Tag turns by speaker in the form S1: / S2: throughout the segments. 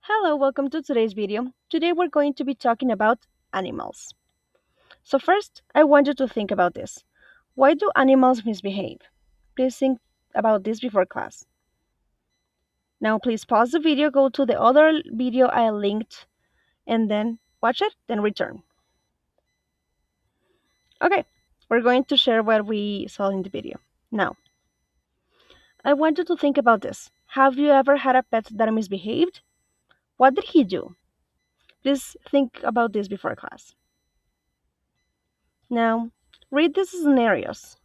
S1: Hello, welcome to today's video. Today we're going to be talking about animals. So first, I want you to think about this. Why do animals misbehave? Please think about this before class. Now please pause the video, go to the other video I linked, and then watch it, then return. Okay, we're going to share what we saw in the video. Now, I want you to think about this. Have you ever had a pet that misbehaved? What did he do? Please think about this before class. Now, read these scenarios.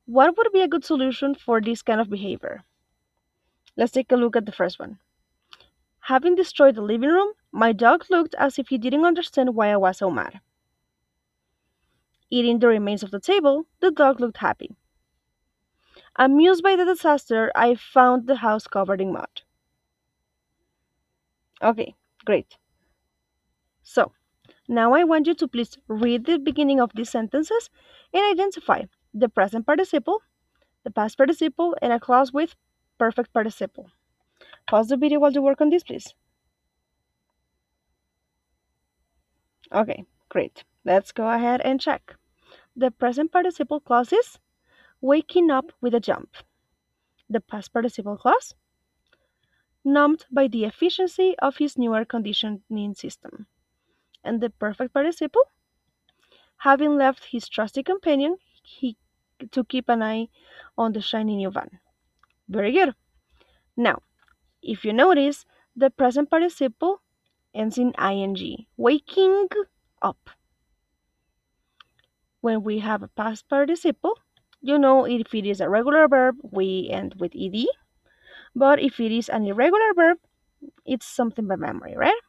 S1: What would be a good solution for this kind of behavior? Let's take a look at the first one. Having destroyed the living room, my dog looked as if he didn't understand why I was so mad. Eating the remains of the table, the dog looked happy. Amused by the disaster, I found the house covered in mud. Okay, great. So, now I want you to please read the beginning of these sentences and identify the present participle, the past participle, and a clause with perfect participle. Pause the video while you work on this, please. Okay, great. Let's go ahead and check. The present participle clause is waking up with a jump. The past participle clause, numbed by the efficiency of his newer conditioning system. And the perfect participle, having left his trusty companion he, to keep an eye on the shiny new van. Very good. Now, if you notice, the present participle ends in ing, waking up. When we have a past participle, you know if it is a regular verb, we end with ed. But if it is an irregular verb, it's something by memory, right?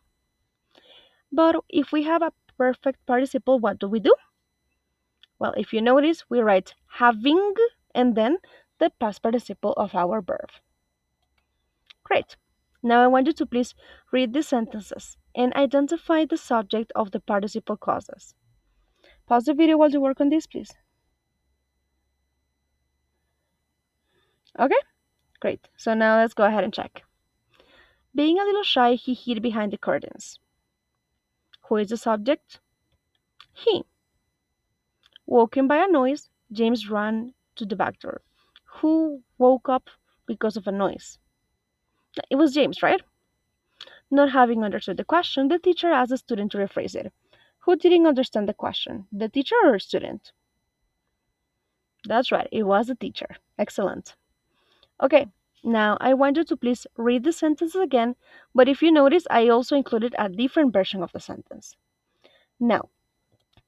S1: But if we have a perfect participle, what do we do? Well, if you notice, we write having and then the past participle of our verb. Great. Now I want you to please read the sentences and identify the subject of the participle clauses. Pause the video while you work on this, please. Okay, great. So now let's go ahead and check. Being a little shy, he hid behind the curtains. Who is the subject? He. Woken by a noise, James ran to the back door. Who woke up because of a noise? It was James, right? Not having understood the question, the teacher asked the student to rephrase it. Who didn't understand the question? The teacher or student? That's right, it was the teacher. Excellent. Okay, now I want you to please read the sentences again, but if you notice, I also included a different version of the sentence. Now,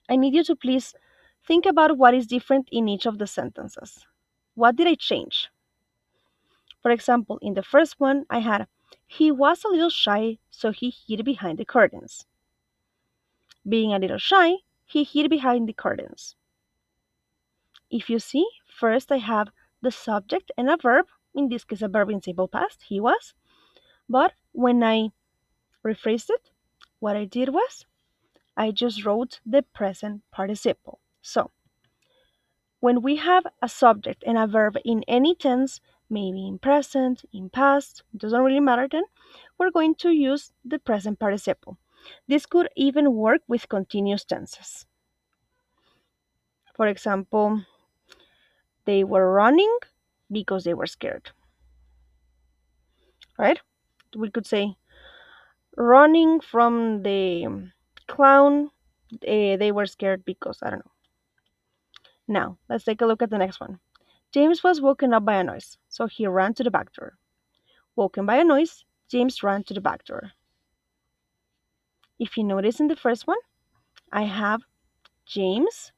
S1: I need you to please think about what is different in each of the sentences. What did I change? For example, in the first one, I had, he was a little shy, so he hid behind the curtains. Being a little shy, he hid behind the curtains. If you see, first I have the subject and a verb, in this case a verb in simple past, he was. But when I rephrased it, what I did was I just wrote the present participle. So, when we have a subject and a verb in any tense, maybe in present, in past, it doesn't really matter then, we're going to use the present participle. This could even work with continuous tenses. For example, they were running because they were scared. Right? We could say running from the clown, they were scared because, I don't know. Now, let's take a look at the next one. James was woken up by a noise, so he ran to the back door. Woken by a noise, James ran to the back door. If you notice in the first one, I have James,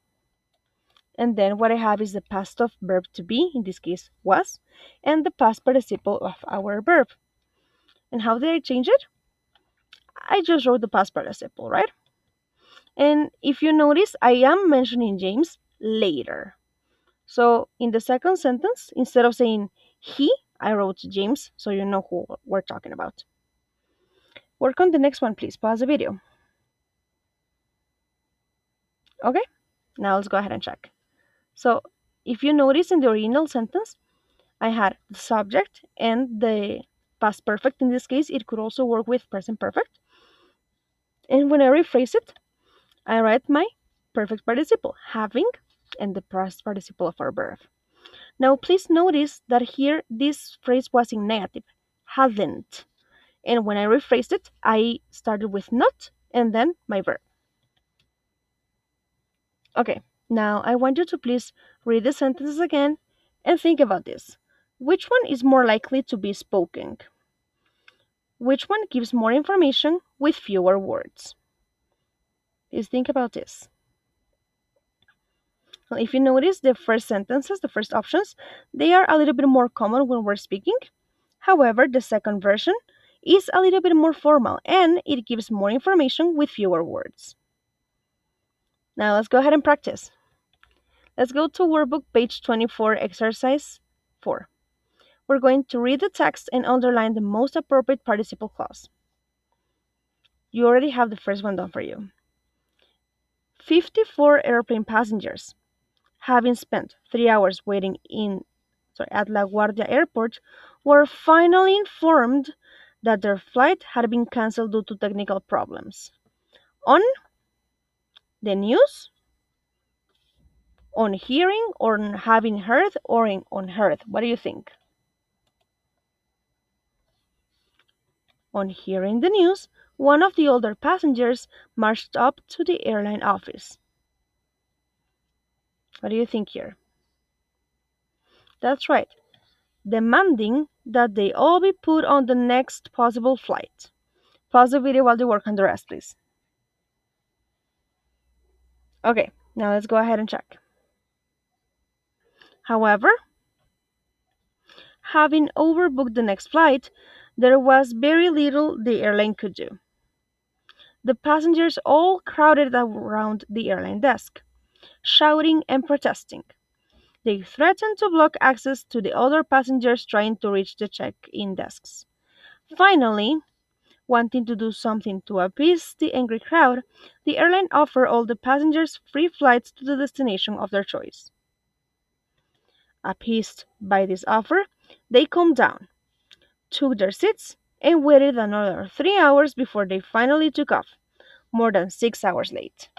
S1: and then what I have is the past of verb to be, in this case was, and the past participle of our verb. And how did I change it? I just wrote the past participle, right? And if you notice, I am mentioning James later. So in the second sentence, instead of saying he, I wrote James, so you know who we're talking about. Work on the next one, please. Pause the video. Okay, now let's go ahead and check. So if you notice in the original sentence, I had the subject and the past perfect. In this case, it could also work with present perfect. And when I rephrase it, I write my perfect participle, having, and the past participle of our verb. Now, please notice that here this phrase was in negative, hadn't. And when I rephrased it, I started with not and then my verb. Okay, now I want you to please read the sentences again and think about this. Which one is more likely to be spoken? Which one gives more information with fewer words? Please think about this. Well, if you notice the first sentences, the first options, they are a little bit more common when we're speaking. However, the second version is a little bit more formal and it gives more information with fewer words. Now let's go ahead and practice. Let's go to workbook page 24, exercise 4. We're going to read the text and underline the most appropriate participle clause. You already have the first one done for you. 54 airplane passengers, having spent 3 hours waiting at LaGuardia Airport, were finally informed that their flight had been cancelled due to technical problems. On the news, on hearing, or on having heard, or in unheard. What do you think? On hearing the news, one of the older passengers marched up to the airline office. What do you think here? That's right, demanding that they all be put on the next possible flight. Pause the video while you work on the rest, please. Okay, now let's go ahead and check. However, having overbooked the next flight, there was very little the airline could do. The passengers all crowded around the airline desk, shouting and protesting. They threatened to block access to the other passengers trying to reach the check-in desks. Finally, wanting to do something to appease the angry crowd, the airline offered all the passengers free flights to the destination of their choice. Appeased by this offer, they calmed down, took their seats, and waited another 3 hours before they finally took off, more than 6 hours late.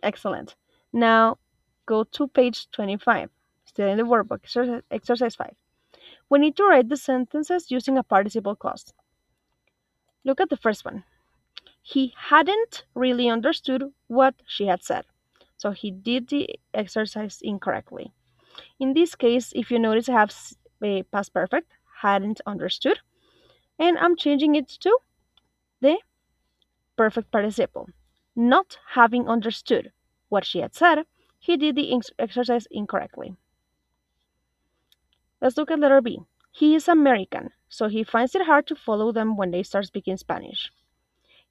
S1: Excellent. Now go to page 25, still in the workbook, exercise 5. We need to write the sentences using a participle clause. Look at the first one. He hadn't really understood what she had said, so he did the exercise incorrectly. In this case, if you notice, I have a past perfect, hadn't understood, and I'm changing it to the perfect participle. Not having understood what she had said, he did the exercise incorrectly. Let's look at letter B. He is American, so he finds it hard to follow them when they start speaking Spanish.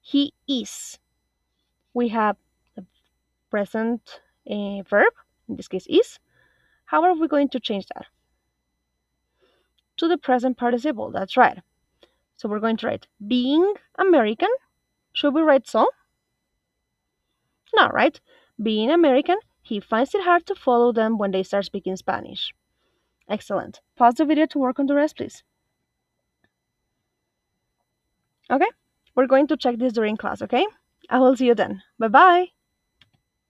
S1: He is. We have the present verb, in this case is. How are we going to change that? To the present participle, that's right. So we're going to write being American. Should we write so? No, right? Being American, he finds it hard to follow them when they start speaking Spanish. Excellent. Pause the video to work on the rest, please. Okay? We're going to check this during class, okay? I will see you then. Bye-bye.